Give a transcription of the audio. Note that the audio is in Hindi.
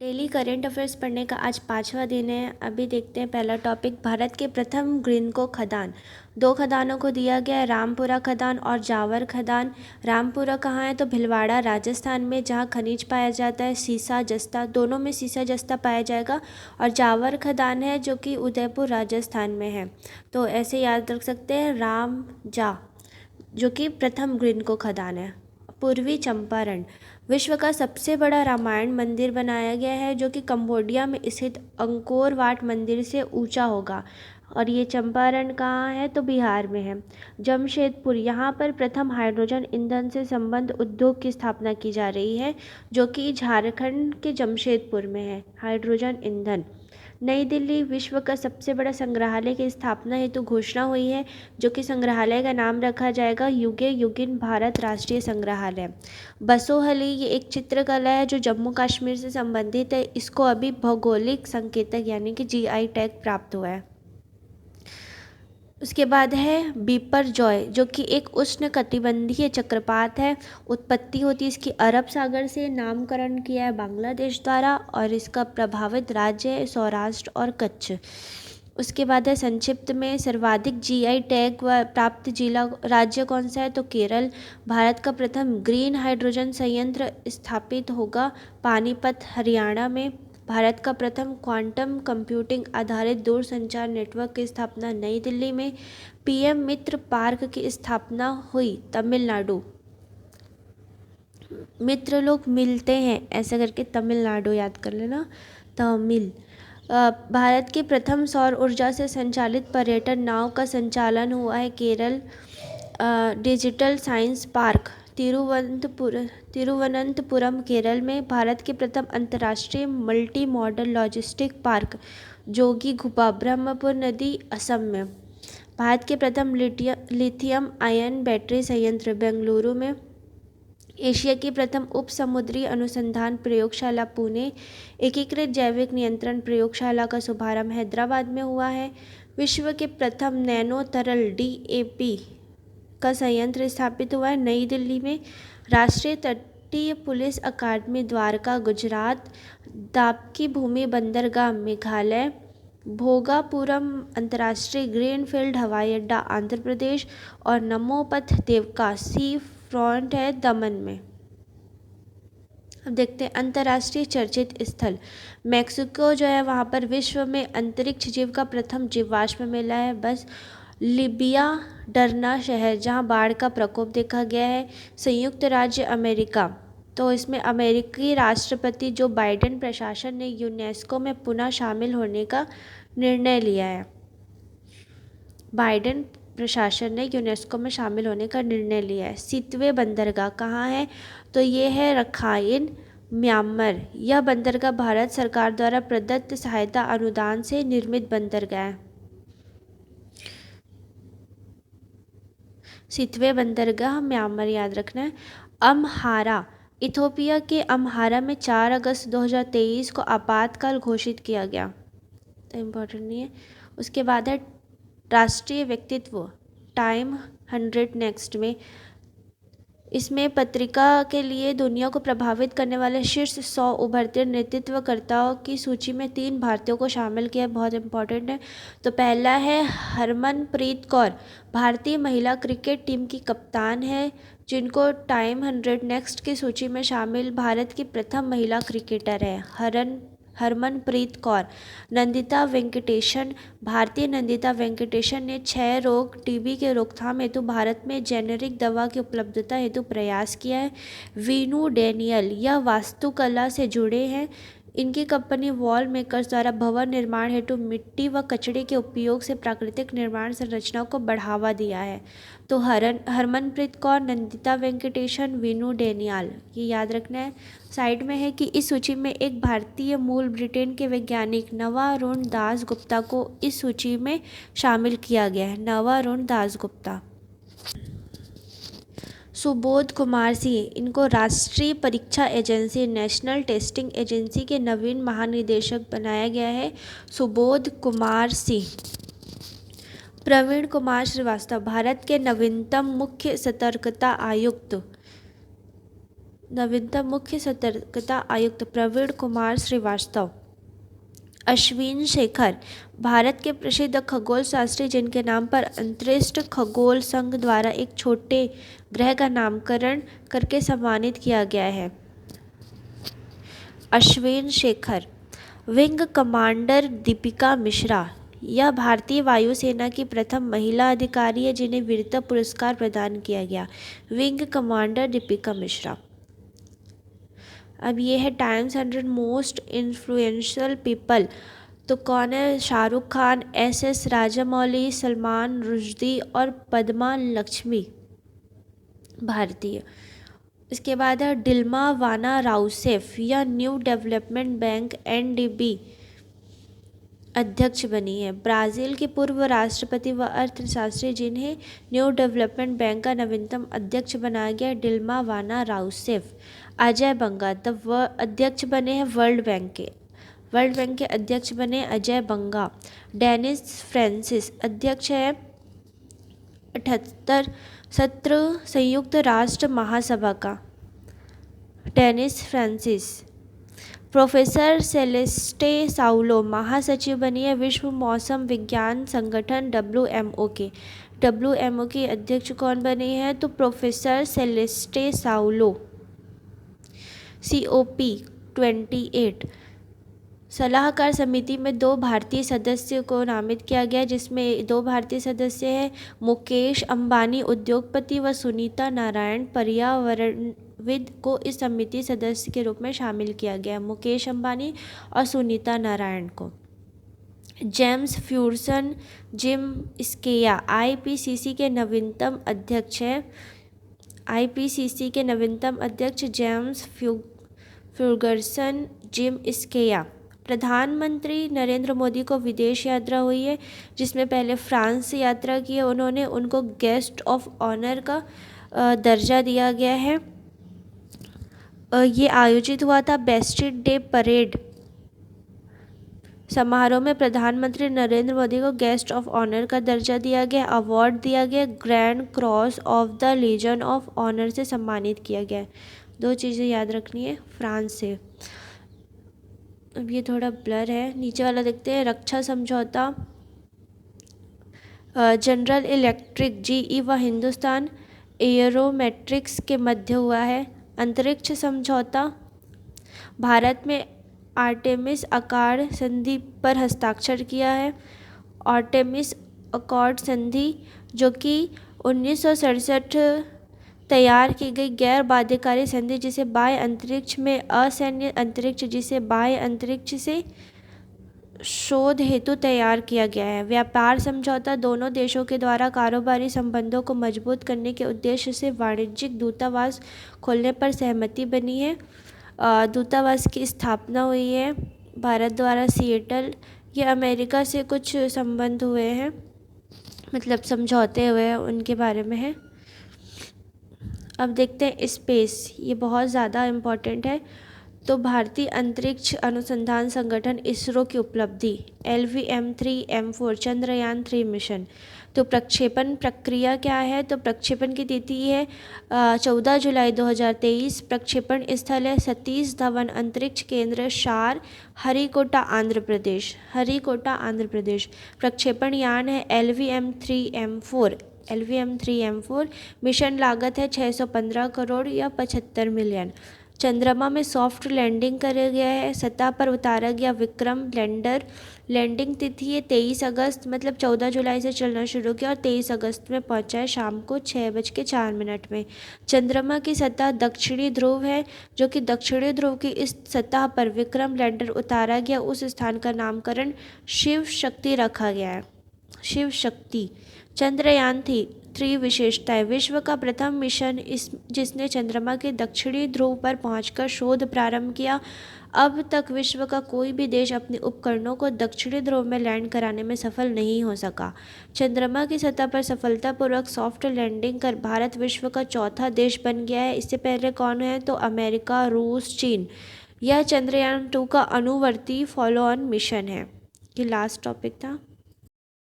डेली करेंट अफेयर्स पढ़ने का आज 5वां दिन है। अभी देखते हैं पहला टॉपिक, भारत के प्रथम ग्रीनको खदान। 2 खदानों को दिया गया है, रामपुरा खदान और जावर खदान। रामपुरा कहाँ है तो भिलवाड़ा राजस्थान में, जहाँ खनिज पाया जाता है सीसा जस्ता, दोनों में सीसा जस्ता पाया जाएगा। और जावर खदान है जो कि उदयपुर राजस्थान में है। तो ऐसे याद रख सकते हैं, राम जा जो कि प्रथम ग्रीनको खदान है। पूर्वी चंपारण, विश्व का सबसे बड़ा रामायण मंदिर बनाया गया है जो कि कंबोडिया में स्थित अंकोर वाट मंदिर से ऊंचा होगा। और ये चंपारण कहाँ है तो बिहार में है। जमशेदपुर, यहाँ पर प्रथम हाइड्रोजन ईंधन से संबंध उद्योग की स्थापना की जा रही है जो कि झारखंड के जमशेदपुर में है, हाइड्रोजन ईंधन। नई दिल्ली, विश्व का सबसे बड़ा संग्रहालय की स्थापना हेतु घोषणा हुई है जो कि संग्रहालय का नाम रखा जाएगा युगे युगिन भारत राष्ट्रीय संग्रहालय। बसोहली, ये एक चित्रकला है जो जम्मू कश्मीर से संबंधित है। इसको अभी भौगोलिक संकेतक यानी कि जीआई टैग प्राप्त हुआ है। उसके बाद है बिपरजॉय जो कि एक उष्णकटिबंधीय चक्रपात है। उत्पत्ति होती है इसकी अरब सागर से, नामकरण किया है बांग्लादेश द्वारा और इसका प्रभावित राज्य है सौराष्ट्र और कच्छ। उसके बाद है संक्षिप्त में सर्वाधिक जीआई टैग प्राप्त जिला राज्य कौन सा है तो केरल। भारत का प्रथम ग्रीन हाइड्रोजन संयंत्र स्थापित होगा पानीपत हरियाणा में। भारत का प्रथम क्वांटम कंप्यूटिंग आधारित दूरसंचार नेटवर्क की स्थापना नई दिल्ली में। पीएम मित्र पार्क की स्थापना हुई तमिलनाडु। मित्र लोग मिलते हैं ऐसा करके तमिलनाडु याद कर लेना, तमिल। भारत की प्रथम सौर ऊर्जा से संचालित पर्यटन नाव का संचालन हुआ है Kerala. Digital science park Thiruvananthapuram Kerala में। भारत के प्रथम अंतर्राष्ट्रीय मल्टी मॉडल लॉजिस्टिक पार्क जोगी घुपा ब्रह्मपुर नदी असम में। भारत के प्रथम लिथियम आयन बैटरी संयंत्र बेंगलुरु में। एशिया की प्रथम उप समुद्री अनुसंधान प्रयोगशाला पुणे। एकीकृत जैविक नियंत्रण प्रयोगशाला का शुभारंभ हैदराबाद में हुआ है। विश्व के प्रथम नैनो तरल डीएपी का संयंत्र स्थापित हुआ है नई दिल्ली में। राष्ट्रीय तटीय पुलिस अकादमी द्वारका गुजरात। दापकी भूमि बंदरगाह मेघालय। भोगापुरम अंतर्राष्ट्रीय ग्रीनफील्ड हवाई अड्डा आंध्र प्रदेश। और नमोपथ देवका सी फ्रंट है दमन में। अब देखते हैं अंतर्राष्ट्रीय चर्चित स्थल। मैक्सिको जो है वहाँ पर विश्व में अंतरिक्ष जीव का प्रथम जीवाश्म मिला है। बस लिबिया डरना शहर जहाँ बाढ़ का प्रकोप देखा गया है। संयुक्त राज्य अमेरिका, तो इसमें अमेरिकी राष्ट्रपति जो बाइडेन प्रशासन ने यूनेस्को में पुनः शामिल होने का निर्णय लिया है। बाइडेन प्रशासन ने यूनेस्को में शामिल होने का निर्णय लिया है। सितवे बंदरगाह कहाँ है तो ये है रखाइन म्यांमार। यह बंदरगाह भारत सरकार द्वारा प्रदत्त सहायता अनुदान से निर्मित बंदरगाह है। सितवे बंदरगाह म्यांमार याद रखना है। अम्हारा, इथोपिया के अम्हारा में 4 अगस्त 2023 को आपातकाल घोषित किया गया, तो इम्पोर्टेंट नहीं है। उसके बाद है राष्ट्रीय व्यक्तित्व टाइम 100 नेक्स्ट में। इसमें पत्रिका के लिए दुनिया को प्रभावित करने वाले शीर्ष 100 उभरते नेतृत्वकर्ताओं की सूची में 3 भारतीयों को शामिल किया, बहुत इंपॉर्टेंट है। तो पहला है हरमनप्रीत कौर, भारतीय महिला क्रिकेट टीम की कप्तान है, जिनको टाइम 100 नेक्स्ट की सूची में शामिल भारत की प्रथम महिला क्रिकेटर है हरमनप्रीत कौर। नंदिता वेंकटेशन, भारतीय नंदिता वेंकटेशन ने क्षय रोग टीबी के रोकथाम हेतु भारत में जेनेरिक दवा की उपलब्धता हेतु प्रयास किया है। वीनू डैनियल, यह वास्तुकला से जुड़े हैं। इनकी कंपनी वॉल मेकर्स द्वारा भवन निर्माण हेतु मिट्टी व कचड़े के उपयोग से प्राकृतिक निर्माण संरचनाओं को बढ़ावा दिया है। तो हरमनप्रीत कौर, नंदिता वेंकटेशन, वीनू डैनियल, ये याद रखना है। साइड में है कि इस सूची में एक भारतीय मूल ब्रिटेन के वैज्ञानिक नवारुण दास गुप्ता को इस सूची में शामिल किया गया है। नवारुण दास गुप्ता। सुबोध कुमार सिंह, इनको राष्ट्रीय परीक्षा एजेंसी नेशनल टेस्टिंग एजेंसी के नवीन महानिदेशक बनाया गया है। सुबोध कुमार सिंह। प्रवीण कुमार श्रीवास्तव, भारत के नवीनतम मुख्य सतर्कता आयुक्त। नवीनतम मुख्य सतर्कता आयुक्त प्रवीण कुमार श्रीवास्तव। अश्विन शेखर, भारत के प्रसिद्ध खगोल शास्त्री जिनके नाम पर अंतरिक्ष खगोल संघ द्वारा एक छोटे ग्रह का नामकरण करके सम्मानित किया गया है। अश्विन शेखर। विंग कमांडर दीपिका मिश्रा, यह भारतीय वायुसेना की प्रथम महिला अधिकारी है जिन्हें वीरता पुरस्कार प्रदान किया गया। Wing commander Deepika Mishra. अब ये है टाइम्स 100 मोस्ट इन्फ्लुएंशियल पीपल, तो कौन है? शाहरुख खान, एस राजामौली, सलमान रुश्दी और पद्मा लक्ष्मी, भारतीय। इसके बाद है डिल्मा वाना राउसेफ, यह न्यू डेवलपमेंट बैंक NDB अध्यक्ष बनी है। ब्राज़ील के पूर्व राष्ट्रपति व अर्थशास्त्री जिन्हें न्यू डेवलपमेंट बैंक का नवीनतम अध्यक्ष बनाया गया, डिल्मा वाना राउसेफ। अजय बंगा अध्यक्ष बने हैं वर्ल्ड बैंक के अध्यक्ष बने अजय बंगा। डेनिस फ्रांसिस अध्यक्ष है 78 सत्र संयुक्त राष्ट्र महासभा का, डेनिस फ्रांसिस। प्रोफेसर सेलेस्टे साउलो महासचिव बनी है विश्व मौसम विज्ञान संगठन WMO के अध्यक्ष कौन बने हैं? तो प्रोफेसर सेलेस्टे साउलो। COP28 सलाहकार समिति में 2 भारतीय सदस्य को नामित किया गया, जिसमें 2 भारतीय सदस्य हैं मुकेश अंबानी उद्योगपति व सुनीता नारायण पर्यावरणविद को इस समिति सदस्य के रूप में शामिल किया गया। मुकेश अंबानी और सुनीता नारायण को। जेम्स फ्यूर्सन जिम स्केया IPCC के नवीनतम अध्यक्ष हैं। IPCC के नवीनतम अध्यक्ष जेम्स फ्यूर्गसन जिम स्केया। प्रधानमंत्री नरेंद्र मोदी को विदेश यात्रा हुई है, जिसमें पहले फ्रांस से यात्रा की है उन्होंने, उनको गेस्ट ऑफ ऑनर का दर्जा दिया गया है। ये आयोजित हुआ था बेस्टिल डे परेड समारोह में प्रधानमंत्री नरेंद्र मोदी को गेस्ट ऑफ ऑनर का दर्जा दिया गया, अवार्ड दिया गया, grand cross of the legion of honour से सम्मानित किया गया। 2 चीज़ें याद रखनी है फ्रांस से। अब ये थोड़ा ब्लर है, नीचे वाला देखते हैं। रक्षा समझौता जनरल इलेक्ट्रिक GE व हिंदुस्तान एयरोमेट्रिक्स के मध्य हुआ है। अंतरिक्ष समझौता भारत में आर्टेमिस अकॉर्ड संधि पर हस्ताक्षर किया है। आर्टेमिस अकॉर्ड संधि जो कि 1967 तैयार की गई गैर बाध्यकारी संधि जिसे बाह्य अंतरिक्ष में असैन्य अंतरिक्ष जिसे बाह्य अंतरिक्ष से शोध हेतु तैयार किया गया है। व्यापार समझौता दोनों देशों के द्वारा कारोबारी संबंधों को मजबूत करने के उद्देश्य से वाणिज्यिक दूतावास खोलने पर सहमति बनी है। दूतावास की स्थापना हुई है भारत द्वारा सिएटल। ये अमेरिका से कुछ संबंध हुए हैं, मतलब समझौते हुए हैं, उनके बारे में है। अब देखते हैं स्पेस, ये बहुत ज़्यादा इम्पॉर्टेंट है। तो भारतीय अंतरिक्ष अनुसंधान संगठन इसरो की उपलब्धि LVM-3M4 चंद्रयान 3 मिशन। तो प्रक्षेपण प्रक्रिया क्या है? तो प्रक्षेपण की तिथि है 14 जुलाई 2023। प्रक्षेपण स्थल है सतीश धवन अंतरिक्ष केंद्र शार, हरिकोटा आंध्र प्रदेश। प्रक्षेपण यान है LVM-3M4। मिशन लागत है 615 करोड़ या 75 मिलियन। चंद्रमा में सॉफ्ट लैंडिंग किया गया है। सतह पर उतारा गया विक्रम लैंडर। लैंडिंग तिथि है 23 अगस्त, मतलब 14 जुलाई से चलना शुरू किया और 23 अगस्त में पहुंचा है शाम को 6:04 में। चंद्रमा की सतह दक्षिणी ध्रुव है, जो कि दक्षिणी ध्रुव की इस सतह पर विक्रम लैंडर उतारा गया उस स्थान का नामकरण शिव शक्ति रखा गया है। शिव शक्ति। चंद्रयान 3 विशेषताएं। विश्व का प्रथम मिशन जिसने चंद्रमा के दक्षिणी ध्रुव पर पहुंचकर शोध प्रारंभ किया। अब तक विश्व का कोई भी देश अपने उपकरणों को दक्षिणी ध्रुव में लैंड कराने में सफल नहीं हो सका। चंद्रमा की सतह पर सफलतापूर्वक सॉफ्ट लैंडिंग कर भारत विश्व का चौथा देश बन गया है। इससे पहले कौन है? तो अमेरिका, रूस, चीन। यह चंद्रयान 2 का अनुवर्ती फॉलो ऑन मिशन है। ये लास्ट टॉपिक था।